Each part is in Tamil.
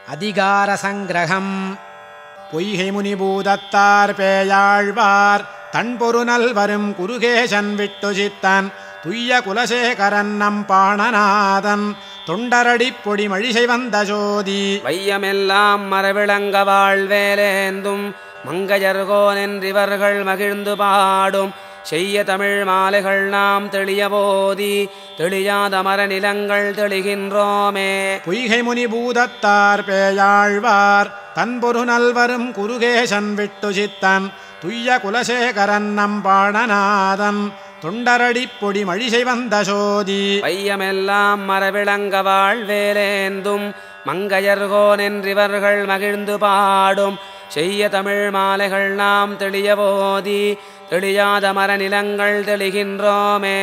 அதிகார சங்கிரகம். பொய்கை முனிபூதத்தார் பேயாழ்வார் தன்பொருநல் வரும் குருகேசன் விட்டுசித்தன் துய்ய குலசேகரன் நம் பாணநாதன் தொண்டரடிப் பொடி மழிசை வந்த ஜோதி. வையமெல்லாம் மரவிளங்க வாழ்வேலேந்தும் மங்கையர்கோனென்றிவர்கள் மகிழ்ந்து பாடும் செய்ய தமிழ் மாலைகள் நாம் தெளிய போதி தெளியாத மர நிலங்கள் தெளிகின்றோமே. பொய்கை முனிபூதத்தார் பேயாழ்வார் தன்பொரு நல்வரும் குருகேசன் விட்டுசித்தன் துய்ய குலசேகரன் நம் பாணநாதன் தொண்டரடிப் பொடி மழிசை வந்த சோதி. வையமெல்லாம் மரவிளங்க வாழ்வேலேந்தும் மங்கையர்கோனென்றிவர்கள் மகிழ்ந்து பாடும் செய்ய தமிழ் மாலைகள் நாம் தெளிய போதி தெளியாத மர நிலங்கள் தெளிகின்றோமே.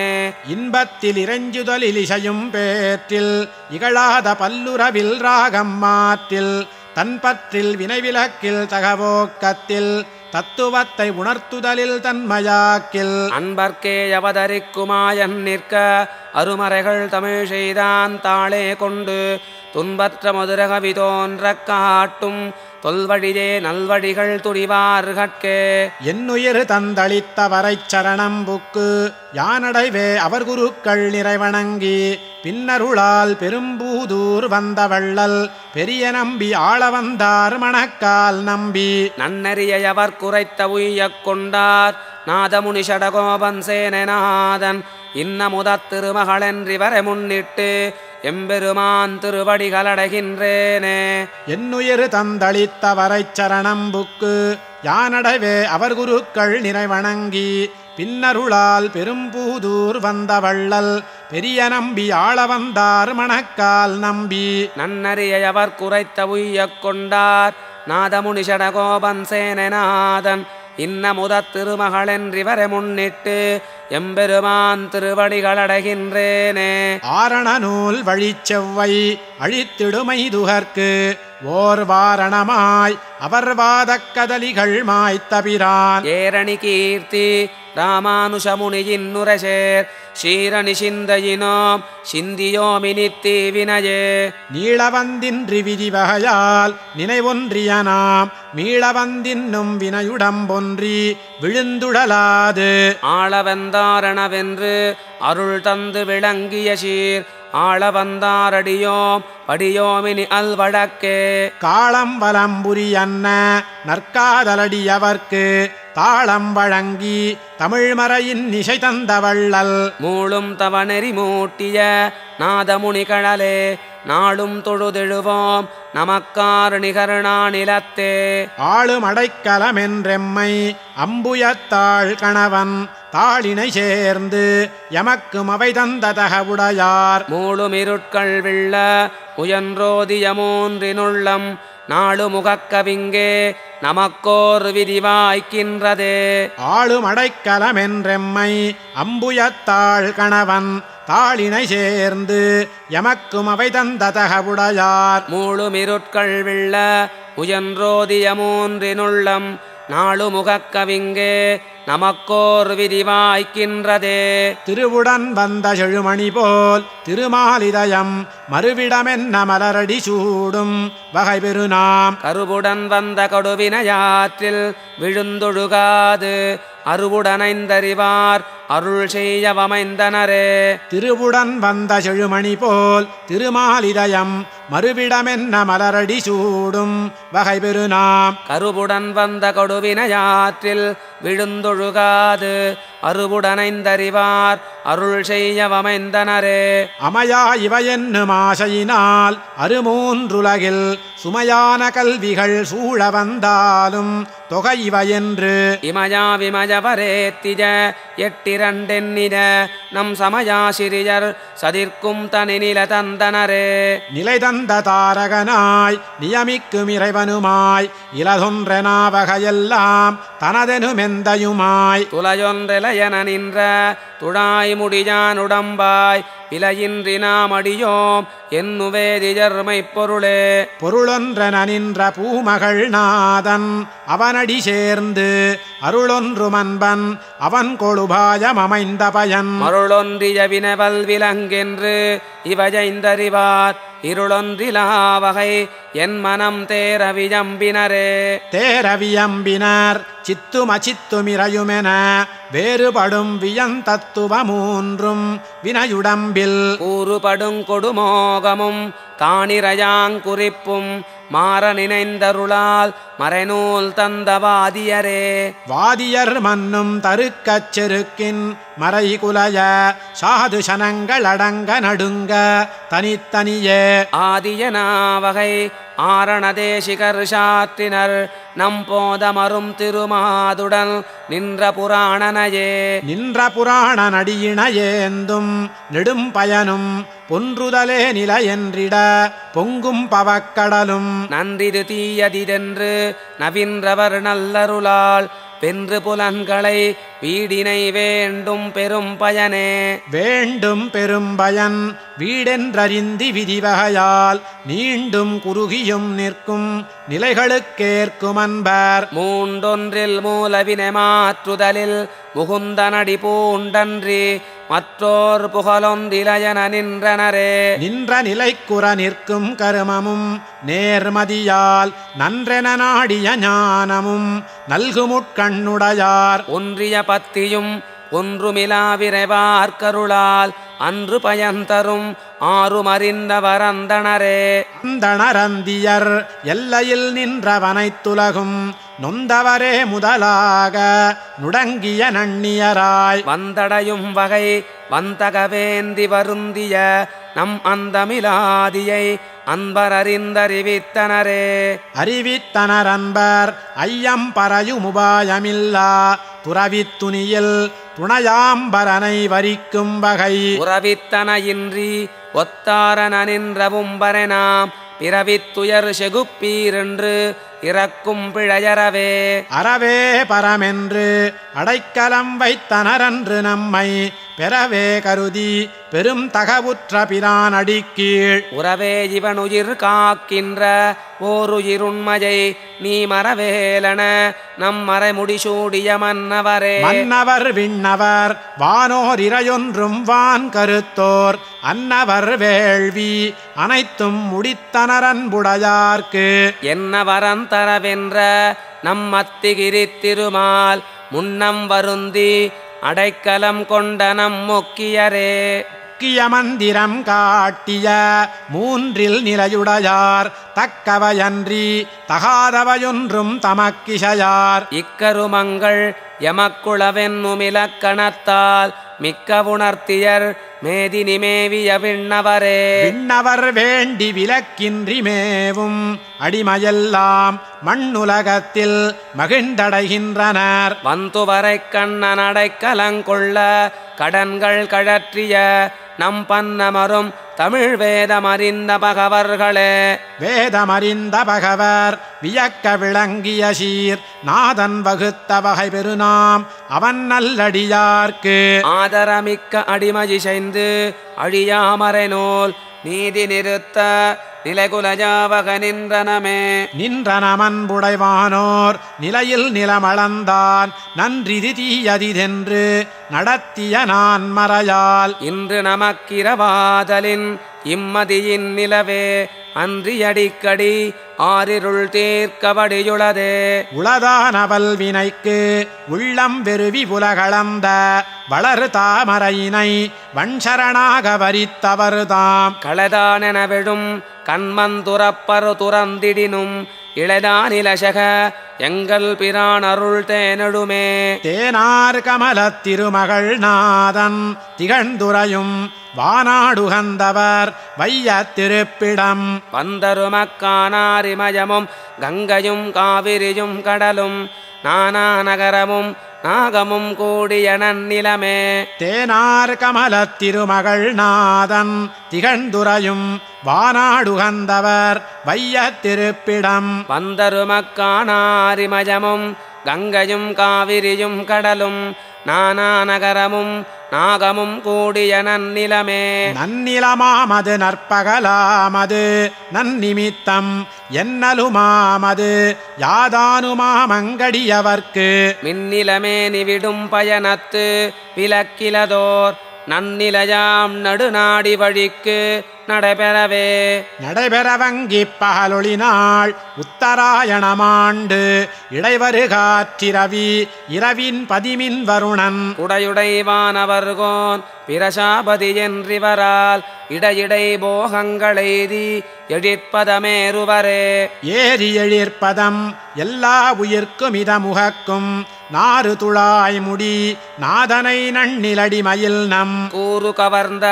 இன்பத்தில் இறைஞ்சுதலில் இசையும் பேற்றில் இகழாத பல்லுறவில் ராகம் மாற்றில் தன்பற்றில் வினைவிலக்கில் தகவோக்கத்தில் தத்துவத்தை உணர்த்துதலில் தன்மயாக்கில் அன்பர்க்கே அவதரிக்குமாயன் நிற்க அருமறைகள் தமிழ் செய்தான் தாளே கொண்டு துன்பற்ற மதுரகவி தோன்ற காட்டும் தொல்வழியே நல்வழிகள் துணிவார்கட்கே. என்னுயிர் தந்தளித்தவரைச் சரணம் புக்கு யானடைவே அவர் குருக்கள் நிறைவணங்கி பின்னருளால் பெரும்பூதூர் வந்த வள்ளல் பெரிய நம்பி ஆள வந்தார் மணக்கால் நம்பி. நன்னறியவர் குறைத்த உய்யக் கொண்டார் நாதமுனி ஷடகோபன் சேனநாதன் இன்ன முதத் திருமகளென்றிவரை முன்னிட்டு எம்பெருமான் திருவடிகளடைகின்றேனே. என்னுயிர் தந்தளித்தவரைச் சரணம் புக்கு யானடைவே அவர் குருக்கள் நிறைவணங்கி பின்னருளால் பெரும்பூதூர் வந்த வள்ளல் பெரிய நம்பி ஆள வந்தார் மணக்கால் நம்பி. நன்னறியவர் குறைத்த உய்யக் கொண்டார் நாதமுனி ஷடகோபன் சேனநாதன் இன்ன முதத் திருமகளென்றிவரை முன்னிட்டு எம்பெருமான் திருவடிகளடைகின்றேனே. ஆரண நூல் வழிச்செவ்வை அழித்திடுமை துகர்க்கு ஓர் வாரணமாய் அவர் வாதக் கதலிகள் மாய்த்தபிரான் ஏரணி கீர்த்தி ராமானுஷமுனியின் நுரசேர் ஷீரணி சிந்தையினோம் சிந்தியோமினித்தி வினையே. நீளவந்தின்றி விதிவகையால் நினைவொன்றிய நாம் மீளவந்தின்னும் வினையுடம்பொன்றி விழுந்துடலாது ஆளவந்தாரணவென்று அருள் தந்து விளங்கிய சீர் ஆளவந்தாரடியோம் படியோமினி அல்வழக்கே. காளம் வலம்புரி அன்ன நற்காதலடியவர்க்கு தாளம் வழங்கி தமிழ்மறையின் நிசை தந்த வள்ளல் மூளும் தவநெறி மூட்டிய நாதமுனி கழலே நாளும் தொழுதெழுவோம் நமக்கார் நிகர்ணா நிலத்தே. ஆளும் அடைக்கலமென்றெம்மை அம்புயத்தாள் கணவன் தாளினை சேர்ந்து எமக்கும் அவை தந்த தகவுடையார் மூளும் இருட்கள் விள்ள முயன்றோதிய மூன்றினுள்ளம் நாளு முகக்கவிங்கே நமக்கோர் விதிவாய்க்கின்றதே. ஆளும் அடைக்கலமென்றெம்மை அம்புயத்தாள் கணவன் தாளினை சேர்ந்து எமக்கும் அவை தந்த தகவுடையார் மூளும் இருட்கள் விள்ள முயன்றோதிய மூன்றினுள்ளம் நாளு முகக்கவிங்கே நமக்கோர் விதிவாய்க்கின்றதே. திருவுடன் வந்த செழுமணி போல் திருமாலிதயம் மறுவிடமென்ன மலரடி சூடும் வகை பெருநாம் கருவுடன் வந்த கொடுவினையாற்றில் விழுந்தொழுகாது அருவுடனைந்தறிவார் அருள் செய்யவமைந்தனரே. திருவுடன் வந்த செழுமணி போல் திருமாலிதயம் மறுவிடமென்ன மலரடி சூடும் வகை பெருநாம் கருவுடன் வந்த கொடுவினையாற்றில் விழுந்தொழுகாது அருவுடனைந்தறிவார் அருள் செய்யவமைந்தனரே. அமையா இவையென்னும் ஆசையினால் அருமூன்றுலகில் சுமையான கல்விகள் சூழ வந்தாலும் தொகை இவையென்று இமயா விமயவரேத்திஜ எட்டிரண்டென்னிட நம் சமயாசிரியர் சதிர்க்கும் தனிநில தந்தனரே. நிலை தந்த தாரகனாய் நியமிக்கும் இறைவனுமாய் இலதொன்றெனாவகையெல்லாம் தனதெனுமெந்தையுமாய் துளையொன்றெலையன நின்ற துழாய் முடியான் உடம்பாய் விலையின்றி நாம் அடியோம் என்னுவேதிஜர்மை பொருளே. பொருளொன்றென நின்ற பூமகள் நாதன் அவனடி சேர்ந்து அருளொன்று மன்பன் அவன் கொழுபாயம் அமைந்த பயன் மருளொன்றிய வினவல் விலங்கென்று இவையைந்தறிவார் இருளொன்றிலா வகை என் மனம் தேரவியம்பினரே. தேரவியம்பினர் சித்துமச்சித்துமிரையுமென வேறுபடும் வியந்தத்துவ மூன்றும் வினையுடம்பில் கூறுபடுங் கொடுமோகமும் தானிரையாங்குறிப்பும் மாற நினைந்தருளால் மறைநூல் தந்தவாதியரே. வாதியர் மன்னும் தருக்கச் செருக்கின் மறைகுலைய சாது சனங்கள் அடங்க நடுங்க தனித்தனியே ஆதியனாவகை ஆரணதேசிகர் சாத்தினர் நம்போதமரும் திருமாதுடன் நின்ற புராணனையே. நின்ற புராண நடியினையேந்தும் நெடும் பயனும் பொன்றுதலே நில என்றிட பொங்கும் பவக்கடலும் நன்றிது தீயதிதென்று நவின்றவர் நல்லருளால் வென்று புலன்களை வீடினை வேண்டும் பெரும் பயனே. வேண்டும் பெரும் பயன் வீடென்றறிந்தி விதிவகையால் நீண்டும் குறுகியும் நிற்கும் நிலைகளுக்கேற்கும் அன்பர். மூண்டொன்றில் மூலவினை மாற்றுதலில் முகுந்தனடி பூண்டன்றி மற்றோர் புகழொன்றிலையன நின்றனரே. நின்ற நிலைக்குற நிற்கும் கருமமும் நேர்மதியால் நன்றென நாடிய ஞானமும் நல்குமுட்கண்ணுடையார். ஒன்றிய பத்தியும் ஒன்றுமிலாவிரைவார்க்கருளால் அன்று பயன்தரும் ஆறுமறிந்தவரந்தனரே. அந்தணரந்தியர் எல்லையில் நின்றவனைத்துலகும் நொந்தவரே முதலாக நுடங்கிய நண்ணியராய் வந்தடையும் வகை வந்தகவேந்தி வருந்திய நம் அந்தமிலாதியை அன்பர் அறிந்தறிவித்தனரே. அறிவித்தனர் அன்பர் ஐயம் பறையுமுபாயமில்லா துறவித்துணியில் துணையாம்பரனை வரிக்கும் வகை உறவித்தன இன்றி ஒத்தாரன நின்றவும் பரனாம் பிறவித்துயர் செகுப்பீரென்று இறக்கும் பிழையறவே. அறவே பரமென்று அடைக்கலம் வைத்தனரன்று நம்மை பெறவே கருதி பெரும் தகவுற்ற பிரான் அடிக்கீழ் உறவே இவனுயிர் காக்கின்ற ஓருயிருண்மையை நீ மறவேலன நம் மறைமுடிசூடிய மன்னவரே. மன்னவர் விண்ணவர் வானோர் இறையொன்றும் வான் கருத்தோர் அன்னவர் வேள்வி அனைத்தும் முடித்தனரன்புடையார்க்கு என்ன வரந்தரவென்ற நம் அத்திகிரி திருமால் முன்னம் வருந்தி அடைக்கலம் கொண்ட நம் முக்கியரே. முக்கிய மந்திரம் காட்டிய மூன்றில் நிலையுடையார் தக்கவையன்றி தகாதவையொன்றும் தமக்கிசையார். இக்கருமங்கள் எமக்குளவென்னுமிலக்கணத்தால் மிக்க உணர்த்தியர் மேதி நிமேவிய விண்ணவரே. விண்ணவர் வேண்டி விலக்கின்றி மேவும் அடிமையெல்லாம் மண்ணுலகத்தில் மகிழ்ந்தடைகின்றனர். வந்துவரை கண்ணன் அடைக்கலங்கொள்ள கடன்கள் கழற்றிய நம் பன்னமரும் தமிழ் வேதமறிந்த பகவர்களே. வேதமறிந்த பகவர் வியக்க விளங்கிய சீர் நாதன் வகுத்த வகை பெருநாம் அவன் நல்லடியார்க்கு ஆதரமிக்க அடிமஜிசைந்து அழியாமறை நூல் நீதி நிறுத்த நிலைகுலஜாவக நின்றனமே. நின்றனமன்புடைவானோர் நிலையில் நிலமளந்தான் நன்றிதி தீயதிதென்று நடத்திய நான் மறையால் இன்று நமக்கிரவாதலின் இம்மதியின் நிலவே அன்றியடிக்கடி ஆரிருள் தீர்க்கபடியுளதே. உளதானவல் வினைக்கு உள்ளம் வெறுவி புலகளந்த வளரு தாமரையினை வன்சரணாக வரித்தவர்தாம். களதானென விழும் கண்மந்துரப்பரு துறந்திடினும் இளைதானிலசக எங்கள் பிரான் அருள் தேனெடுமே. தேனார் கமலத் திருமகள் நாதன் திகழ்ந்துரையும் வானாடுகந்தவர் வைய திருப்பிடம். வந்தருமக்கானாரிமயமும் கங்கையும் காவிரியும் கடலும் நானா நகரமும் நாகமும் கூடிய நன்னிலமே. தேனார் கமலத் திருமகள் நாதன் திகழ்ந்துரையும் வானாடுகந்தவர் வைய திருப்பிடம். வந்தருமக்கானாரிமயமும் கங்கையும் காவிரியும் கடலும் நானா நகரமும் நாகமும் கூடிய நன்னிலமே. நன்னிலமாமது நற்பகலாமது நன்னிமித்தம் என்னலுமாமது யாதானுமாமங்கடியவர்க்கு மின்னிலமே நிவிடும் பயனத்து விலக்கிலதோர் நன்னிலையாம் நடுநாடி வழிக்கு நடைபெறவே நடைபெறவங்கிப் பகலொளி நாள் உத்தராயணமாண்டு இடைவரு காற்றிரவி இரவின் பதிமின் வருணன் உடையுடைவானவர்கோன் பிரசாபதி என்றிவரால் இடையிடை போகங்களெய்தி எழிற்பதமேறுவரே ஏறி எழிற்பதம் எல்லா உயிர்க்கும் இதமுகக்கும் நாறு துழாய் முடி நாதனை நன்னிலடிமயில் நம் கூறு கவர்ந்த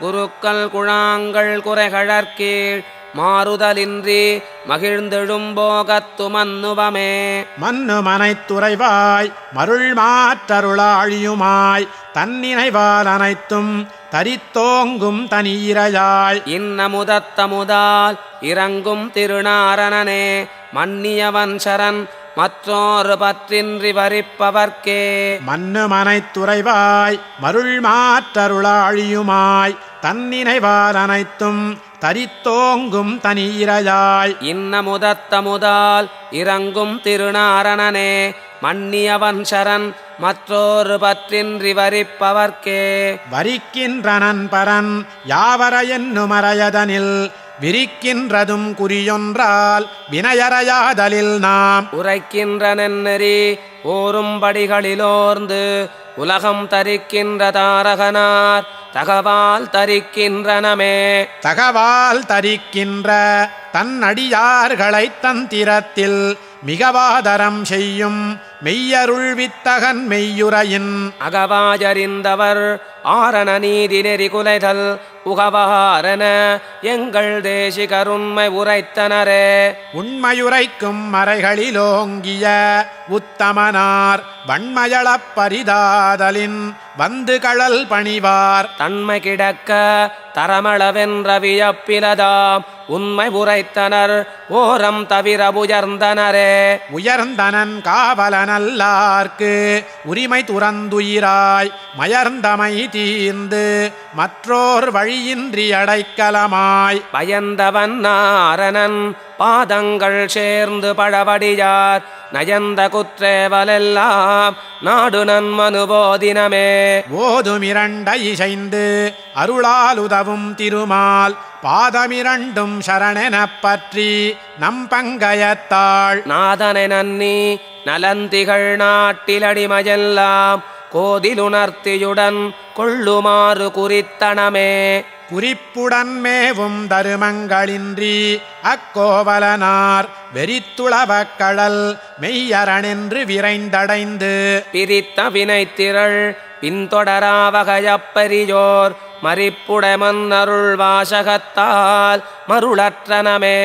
குருக்கள் குழாங்கள் குறைகழற்கீழ் மாறுதலின்றி மகிழ்ந்தெழும்போகத்து மன்னுவமே மன்னு மனைத்துறைவாய் மருள் மாற்றருளாழியுமாய் தன்னினைவால் அனைத்தும் தரித்தோங்கும் தனியிரையாய் இன்னமுதத்தமுதால் இறங்கும் திருநாரணனே மன்னியவன் சரண் மற்றோரு பற்றின்றி வரிப்பவர்க்கே மன்னு மனைத்துறைவாய் மருள் மாற்றருளாழியுமாய் தன்னினைவால் அனைத்தும் தரித்தோங்கும் தனியிரையாய் இன்னமுதத்தமுதால் இறங்கும் திருநாரணனே மன்னியவன் சரண் மற்றோரு பற்றின்றி வரிப்பவர்க்கே வரிக்கின்றனன் பரன் யாவர என்னுமறையதனில் விரிக்கின்றதும் குறியொன்றால் வினையறையாதலில் நாம் உரைக்கின்றனென்னெறி ஓரும்படிகளிலோர்ந்து உலகம் தரிக்கின்ற தாரகனார் தகவால் தரிக்கின்றனமே தகவால் தரிக்கின்ற தன் அடியார்களைத் தந்திரத்தில் மிகவாதரம் செய்யும் மெய்யருள் வித்தகன் மெய்யுரையின் அகவாயறிந்தவர் ஆரண நீதி நெறி குலைதல் உகவாரன எங்கள் தேசிகருண்மை உரைத்தனரே உண்மையுரைக்கும் மறைகளிலோங்கிய உத்தமனார் வன்மயளப் பரிதாதலின் வந்து கழல் பணிவார் தன்மை கிடக்க தரமளவென்ற வியப்பிலதாம் உண்மை உரைத்தனர் ஓரம் தவிர உயர்ந்தனரே உயர்ந்தனன் காவலனல்லார்க்கு உரிமை துறந்துயிராய் மயர்ந்தமை தீர்ந்து மற்றோர் வழியின்றி அடைக்கலமாய் பயந்தவன் நாரணன் பாதங்கள் சேர்ந்து பழவடியார் நயந்த குற்றேவலெல்லாம் நாடு நன்மனுபோதினமே ஓதுமிரண்டை இசைந்து அருளாலுதவும் திருமால் பாதமிரண்டும் சரணெனப் பற்றி நம் பங்கயத்தாள் நாதனை நன்னி நலந்திகள் நாட்டிலடிமையெல்லாம் கோதிலுணர்த்தியுடன் கொள்ளுமாறு குறித்தனமே குறிப்புடன் மேவும் தருமங்களின்றி அக்கோவலனார் வெறித்துளவக்கழல் மெய்யரணென்று விரைந்தடைந்து பிரித்த வினைத்திரள் பின்தொடராவகையப்பரியோர் மறிப்புடைமன் அருள் வாசகத்தால் மருளற்றனமே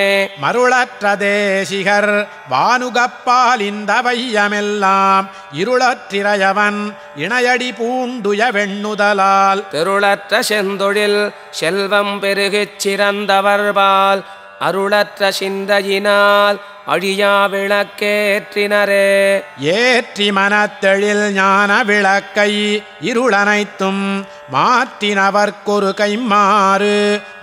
மருளற்ற தேசிகர் வானுகப்பால் இந்த வையமெல்லாம் இருளற்றிரையவன் இணையடி பூண்டுய வெண்ணுதலால் திருளற்ற செந்தொழில் செல்வம் பெருகிச் சிறந்தவர்பால் அருளற்ற சிந்தையினால் அழியா விளக்கேற்றினரே ஏற்றி மனத்தெழில் ஞான விளக்கை இருளனைத்தும் மாற்றினவர்க்கொரு கைமாறு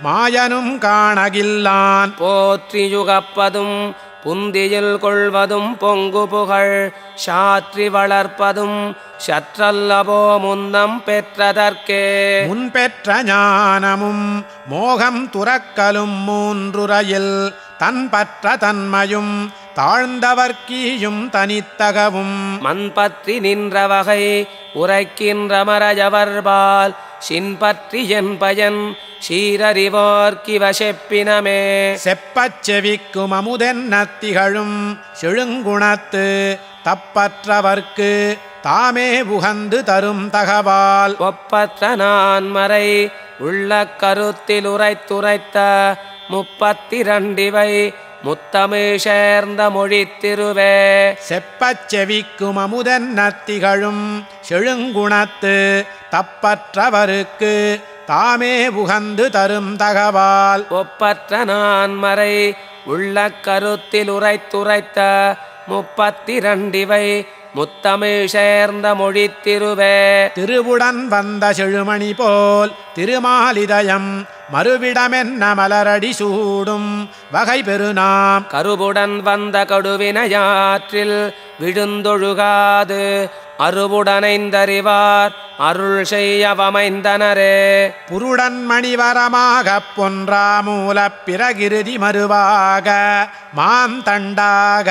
மாயனும் காணகில்லான் போற்றி யுகப்பதும் புந்தியில் கொள்வதும் பொங்கு புகழ் சாற்றி வளர்ப்பதும் சற்றல்லவோ முன்னம் பெற்றதற்கே முன்பெற்ற ஞானமும் மோகம் துறக்கலும் மூன்றுரையில் தன்பற்ற தன்மையும் தாழ்ந்தவர்க்கீயும் தனித்தகவும் மண்பற்றி நின்ற வகை உரைக்கின்ற மறையவர்பால் சின்பற்றி என் பயன் சீரறிவோர்க்கிவ செப்பினமே செப்பச் செவிக்கும் அமுதென்ன திகழும் செழுங்குணத்து தப்பற்றவர்க்கு தாமே உகந்து தரும் தகவால் ஒப்பற்ற நான்மறை உள்ள கருத்தில் உரைத்துரைத்த 32 முத்தமிழ் சேர்ந்த மொழித்திருவே செப்பச் செவிக்கும் அமுதென்ன திகழும் செழுங்குணத்து தப்பற்றவருக்கு தாமே உகந்து தரும் தகவால் ஒப்பற்ற நான்மறை உள்ள கருத்தில் உரைத்துரைத்த 32 முத்தமிழ் சேர்ந்த மொழித்திருவே திருவுடன் வந்த செழுமணி போல் திருமாலிதயம் மறுவிடமென்ன மலரடி சூடும் வகை பெருநாம் கருவுடன் வந்த கடுவினையாற்றில் விழுந்தொழுகாது அருவுடனைந்தறிவார் அருள் செய்யவமைந்தனரே. புருடன் மணிவரமாகப் பொன்றா மூலப் பிறகிருதி மறுவாக மாந்தண்டாக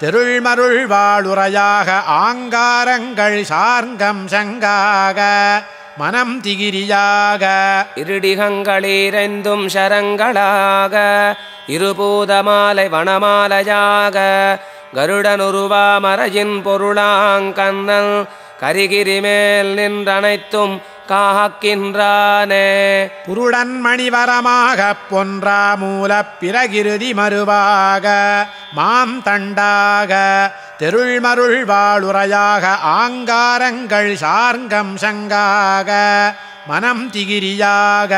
தெருள்மருள் வாழுரையாக ஆங்காரங்கள் சார்கம் சங்காக மனம் திகிரியாக இருடிகங்களீரைந்தும் சரங்களாக இருபூதமாலை வனமாலையாக கருடனுருவாமரையின் பொருளாங்கண்ணல் கரிகிரி மேல் நின்றனைத்தும் காக்கின்றானே. புருடன் மணிவரமாகப் பொன்றா மூலப் பிறகிருதி மறுவாக மாந்தண்டாக தெருள்மருள் வாழுரையாக ஆங்காரங்கள் சார்கம் சங்காக மனம் திகிரியாக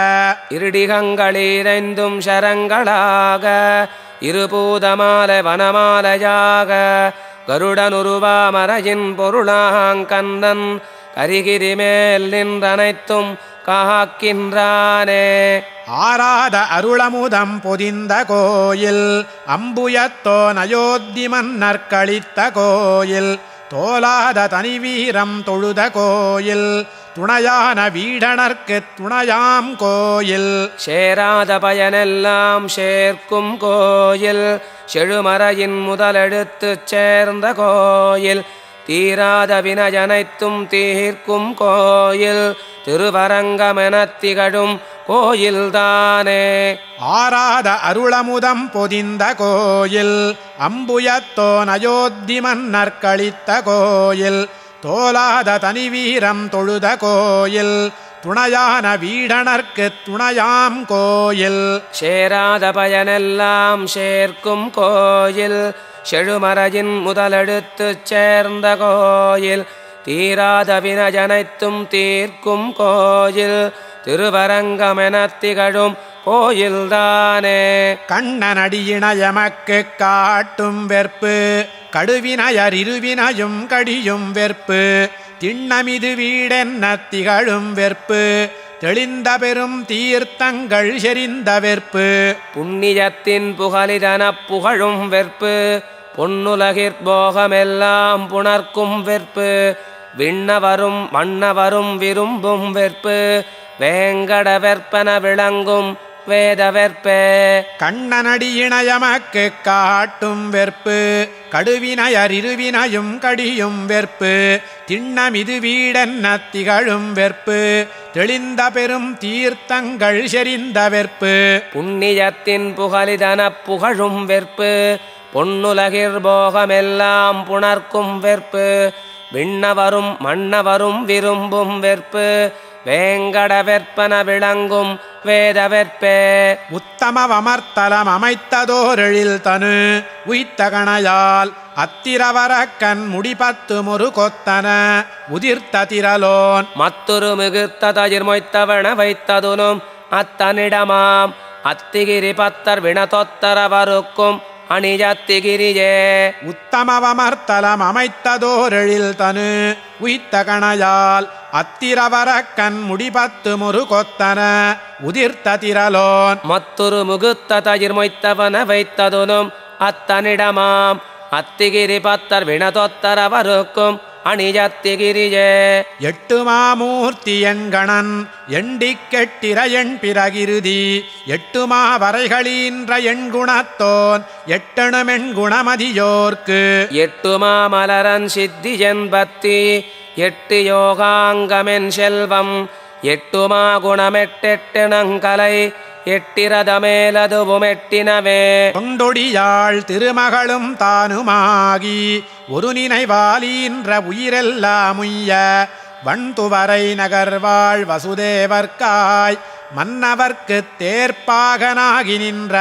இருடிகங்களீரைந்தும் சரங்களாக இருபூதமாலை வனமாலையாக கருடனுருவாமரையின் பொருளாங்கண்ணன் கரிகிரி மேல் நின்றனைத்தும் காக்கின்றானே. ஆராத அருளமுதம் பொதிந்த கோயில் அம்புயத்தோன் அயோத்தி மன்னர் களித்த கோயில் தோலாத தனிவீரம் தொழுத கோயில் துணையான வீடனர்க்குத் துணையாம் கோயில் சேராத பயனெல்லாம் சேர்க்கும் கோயில் செழுமறையின் முதலெடுத்துச் சேர்ந்த கோயில் தீராத வினயனைத்தும் தீர்க்கும் கோயில் திருவரங்கமெனத் திகழும் கோயில்தானே. ஆராத அருளமுதம் பொதிந்த கோயில் அம்புயத்தோன் அயோத்தி மன்னர் களித்த கோயில் தோலாத தனிவீரம் தொழுத கோயில் துணையான வீடனர்க்குத் துணையாம் கோயில் சேராத பயனெல்லாம் சேர்க்கும் கோயில் செழுமறையின் முதலெடுத்துச் சேர்ந்த கோயில் தீராத வினயனைத்தும் தீர்க்கும் கோயில் திருவரங்கமெனத் திகழும் கோயில்தானே. கண்ணனடியிணையமக்கு காட்டும் வெற்பு கடுவினையர் இருவினையும் கடியும் வெற்பு திண்ணமிது வீடென்ன திகழும் வெற்பு தெளிந்த பெரும் தீர்த்தங்கள் செறிந்த வெற்பு புண்ணியத்தின் புகழிதனப் புகழும் வெற்பு பொன்னுலகிற்போகமெல்லாம் புணர்க்கும் வெற்பு விண்ணவரும் மன்னவரும் விரும்பும் வெற்பு வேங்கட வெற்பன விளங்கும் வேத வெற்பே. கண்ணனடியிணையமக்கு காட்டும் வெற்பு கடுவினையர் இருவினையும் கடியும் வெற்பு திண்ணமிது வீடென்ன திகழும் வெற்பு தெளிந்த பெரும் தீர்த்தங்கள் செறிந்த வெற்பு புண்ணியத்தின் புகழிதனப் புகழும் வெற்பு பொன்னுலகிற்போகமெல்லாம் புணர்க்கும் வெற்பு விண்ணவரும் மன்னவரும் விரும்பும் வெற்பு வேங்கட வெற்பன விளங்கும் வேத வெற்பே. உத்தமவமர்த்தலம் அமைத்ததோரெழில் தனு உய்த்த கணையால் அத்திரவரக்கண் முடிபத்து முரு கொத்தன உதிர்த்த திரலோன் மத்துரு மிகுத்த தயிர் மொய்த்தவன வைத்ததுனும் அத்தனிடமாம் அத்திகிரி பத்தர் வினதொத்தரவருக்கும் அணியத்திகிரியே. உத்தமவமர்த்தலம் அமைத்ததோரெழில் தனு உய்த்த கணையால் அத்திரவரக்கண் முடிபத்து முரு கொத்தன உதிர்த்த திரலோன் மத்துரு முகுத்த தயிர் மொய்த்தவன வைத்ததுனும் அத்தனிடமாம் அத்திகிரி பத்தர் வினதொத்தரவருக்கும் அணியத்திகிரியே. எட்டு மாமூர்த்தி எண்கணன் எண்டிக் கெட்டிர எண் பிறகிருதி எட்டுமா வரைகளீன்ற எண்குணத்தோன் எட்டணுமெண் குணமதியோர்க்கு எட்டுமா மலரன் சித்தி என்பத்தி எட்டு யோகாங்கமென் செல்வம் எட்டுமா குணமெட்டெட்டெனங்கலை எட்டிரதமேலதுவும் எட்டினவே. தொண்டொடியாள் திருமகளும் தானுமாகி ஒரு நினைவாலீன்ற உயிரெல்லாம் உய்ய வண்துவரை நகர்வாழ் வசுதேவர்க்காய் மன்னவர்க்குத் தேர்ப்பாகனாகி நின்ற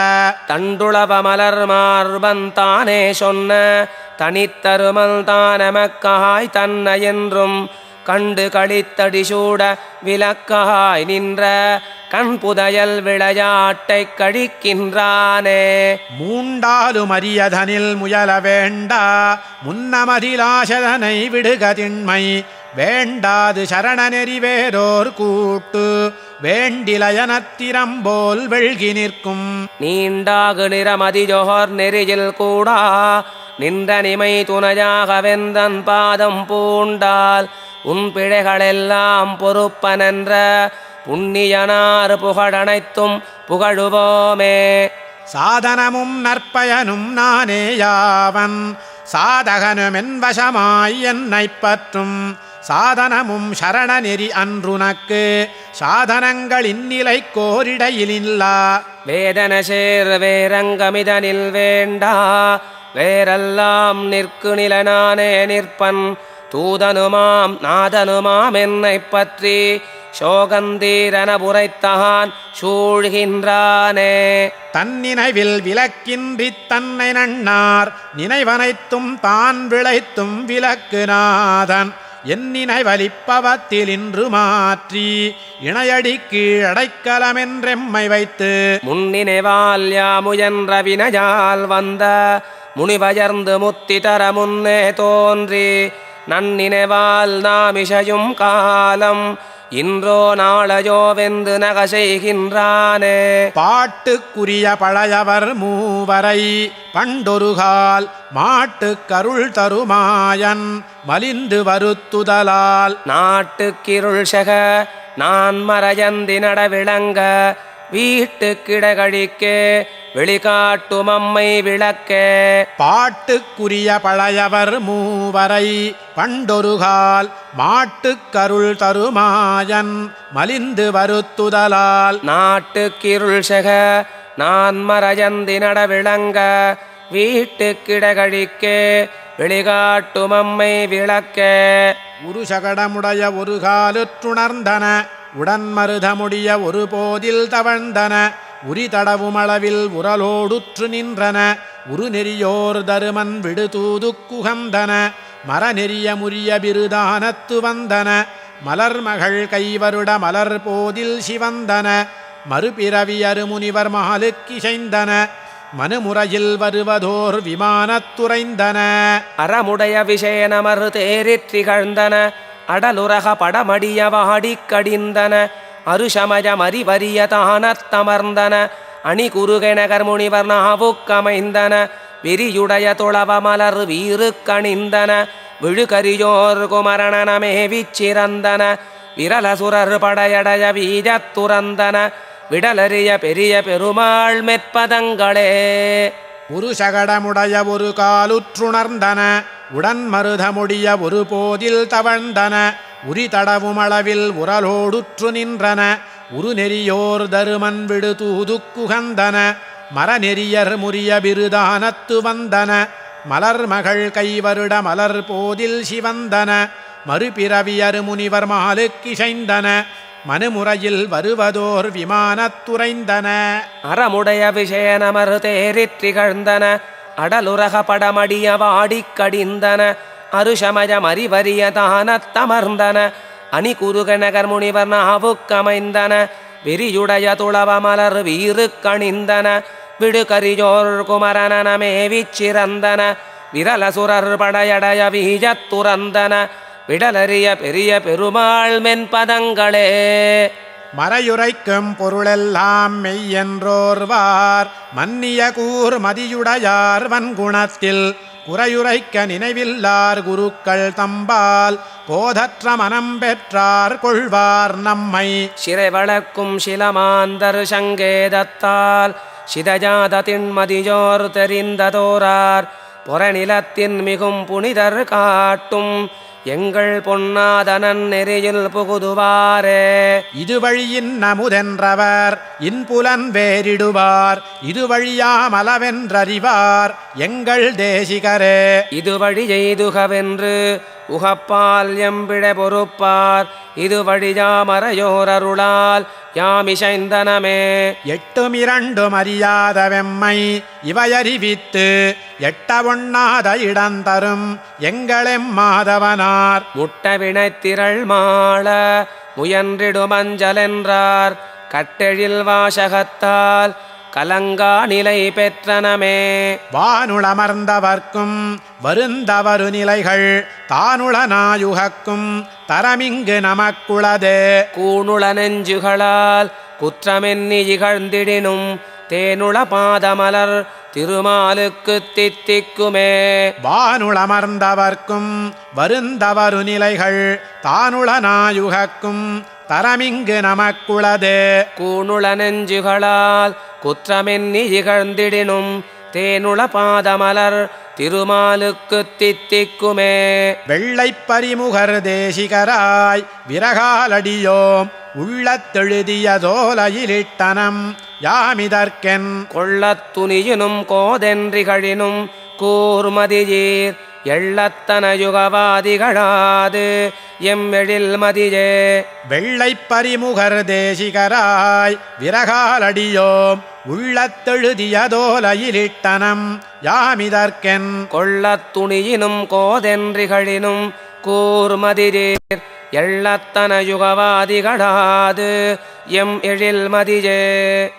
தண்டுளவ மலர் மார்பந்தானே சொன்ன தனித்தருமல் தானமக்காய் தன்ன என்றும் கண்டு களித்தடி சூட விளக்காய் நின்ற கண் புதையல் விளையாட்டை கழிக்கின்றானே. மூண்டாலும் அரியதனில் முயல வேண்டா முன்னமதிலாசதனை விடுக திண்மை வேண்டாது சரண நெறி வேறோர் கூட்டு வேண்டிலயனத்திரம்போல் வெள்கி நிற்கும் நீண்டாகு நிறமதி ஜோஹர் நெறியில் கூடா நின்ற நிமை துணையாக வெந்தன் பாதம் பூண்டால் உன் பிழைகளெல்லாம் பொறுப்பனென்ற புண்ணியனார் புகழனைத்தும் புகழுவோமே. சாதனமும் நற்பயனும் நானேயாவன் சாதகனுமென் வசமாய் என்னைப் பற்றும் சாதனமும் சரண நெறி அன்றுனக்கு சாதனங்கள் இந்நிலை கோரிடையிலில்லா. வேதன சேர் வேரங்கமிதனில் வேண்டா வேரெல்லாம் நிற்கு நிலனானே நிற்பன் தூதனுமாம் நாதனுமாம் என்னைப் பற்றி சோகந்தீரன புரைத்தான் சூழ்கின்றானே. தன் நினைவில் விலக்கின்றித் தன்னை நன்னார் நினைவனைத்தும் தான் விளைத்தும் விலக்குநாதன் என் நினைவலிப்பவத்தில் இன்று மாற்றி இணையடி கீழடைக்கலமென்றெம்மை வைத்து முன்னினைவால் யாமுயன்ற வினையால் வந்த முனிவயர்ந்து முத்தி தர முன்னே தோன்றி நன்னினைவால் நாமிசையும் காலம் இன்றோ நாளையோ வெந்து நக செய்கின்றானே. பாட்டுக்குரிய பழையவர் மூவரை பண்டொருகால் மாட்டுக் கருள் தருமாயன் மலிந்து வருத்துதலால் நாட்டுக்கிருள் செக நான் மறையந்தி நட விளங்க வீட்டு கிடகழிக்கே வெளிகாட்டும் அம்மை விளக்கே. பாட்டுக்குரிய பழையவர் மூவரை பண்டொருகால் மாட்டுக் கருள் தருமாயன் மலிந்து வருத்துதலால் நாட்டுக்கிருள் செக நான் மறையந்தி நட விளங்க வீட்டு கிடகழிக்கே வெளிகாட்டும் அம்மை விளக்கே. ஒரு சகடமுடைய ஒரு காலுற்றுணர்ந்தன உடன்மருதமுடிய ஒரு போதில் தவழ்ந்தன உரி தடவுமளவில் உரலோடுற்று நின்றன உரு நெறியோர் தருமன் விடு தூது குகந்தன மரநெறிய முரிய பிருதானத்து வந்தன மலர்மகள் கைவருட மலர் போதில் சிவந்தன மறுபிறவி அருமுனிவர் மாலுக்கிசைந்தன மனுமுறையில் வருவதோர் விமானத்துறைந்தன அறமுடைய விஷயனமறு தேரிற் திகழ்ந்தன அடலுரக படமடிய வாடிக் கடிந்தன அருஷமயம் அறிவரிய தானத்தமர்ந்தன அணி குறுகெனகர் முனிவர் நாவுக்கமைந்தன விரியுடைய துளவ மலர் வீறு கணிந்தன விழுகரியோர் குமரணனமேவிச் சிறந்தன விரலசுரர் படையடைய வீஜத்துறந்தன விடலறிய பெரிய பெருமாள் மெற்பதங்களே. ஒரு சகடமுடைய ஒரு காலுற்றுணர்ந்தன உடன்மருதமுடிய ஒரு போதில் தவழ்ந்தன உரி தடவுமளவில் உரலோடுற்று நின்றன உரு நெறியோர் தருமன் விடு தூது குகந்தன மரநெறியர் முரிய பிருதானத்து வந்தன மலர்மகள் கைவருட மலர் போதில் சிவந்தன மறுபிறவியரு முனிவர் மாலுக்கிசைந்தன மனுமுறையில் வருவதோர் விமானத்துறைந்தன அறமுடைய விஷயனமறு தேரிற் திகழ்ந்தன அடலுரக படமடிய வாடிக் கடிந்தன அருஷமயம் அறிவரிய தானத்தமர்ந்தன அணி குறுகநகர் முனிவர் நாவுக்கமைந்தன விரியுடைய துளவ மலர் வீறு கணிந்தன விடுகரியோர் குமரனமேவிச் சிறந்தன விரலசுரர் படையடைய வீஜத்துறந்தன விடலறிய பெரிய பெருமாள் மென்பதங்களே. மறையுரைக்கும் பொருளெல்லாம் மெய்யென்றோர்வார் மன்னிய கூர் மதியுடையார் வன்குணத்தில் குறையுரைக்க நினைவில்லார் குருக்கள் தம்பால் போதற்ற மனம் பெற்றார் கொள்வார் நம்மை. சிறை வளர்க்கும் சிலமாந்தர் சங்கேதத்தால் சிதஜாத திண்மதியோர் தெரிந்ததோரார் பொறநிலத்தின் மிகும் புனிதர் காட்டும் எங்கள் பொன்னாதனன் நெறியில் புகுதுவாரே. இது வழியின் நமுதென்றவர் இன்புலன் வேறிடுவார் இது வழியாமலவென்றறிவார் எங்கள் தேசிகரே. இது வழி எய்துகவென்று உகப்பால் எம்பிழ பொறுப்பார் இது வழியாமறையோர் அருளால் யாமிசைந்தனமே. எட்டும் இரண்டும் அறியாத வெம்மை இவையறிவித்து எட்ட ஒண்ணாத இடந்தரும் எங்களெம் மாதவனார் முட்ட வினைத்திரள் மாள முயன்றிடுமஞ்சலென்றார் கட்டெழில் வாசகத்தால் கலங்கா நிலை பெற்றனமே. வானுளமர்ந்தவர்க்கும் வருந்தவரு நிலைகள் தானுள நாயுகக்கும் தரமிங்கு நமக்குளதே. கூணுள நெஞ்சுகளால் குற்றமென்னி இகழ்ந்திடினும் தேனுள பாதமலர் திருமாலுக்கு தித்திக்குமே. வானுளமர்ந்தவர்க்கும் வருந்தவரு நிலைகள் தானுள நாயுகக்கும் தரமிங்கு நமக்குளதே. கூணுள நெஞ்சுகளால் குற்றமென்னி இகழ்ந்திடினும் தேனுள பாதமலர் திருமாலுக்கு தித்திக்குமே. வெள்ளைப் பரிமுகர் தேசிகராய் விரகாலடியோம் உள்ளத்தெழுதிய தோலையிலிட்டனம் யாமிதற்கென் கொள்ளத் துணியினும் கோதென்றிகழினும் கூர்மதியீர் எள்ளத்தன யுகவாதிகளாது எம்மெழில் மதியே. வெள்ளைப் பரிமுகர் தேசிகராய் விரகாலடியோம் உள்ளத்தெழுதிய தோலையிலிட்டனம் யாமிதற்கென் கொள்ளத் துணியினும் கோதென்றிகழினும் கூர்மதியீர் எள்ளத்தன யுகவாதிகளாது எம் எழில் மதியே.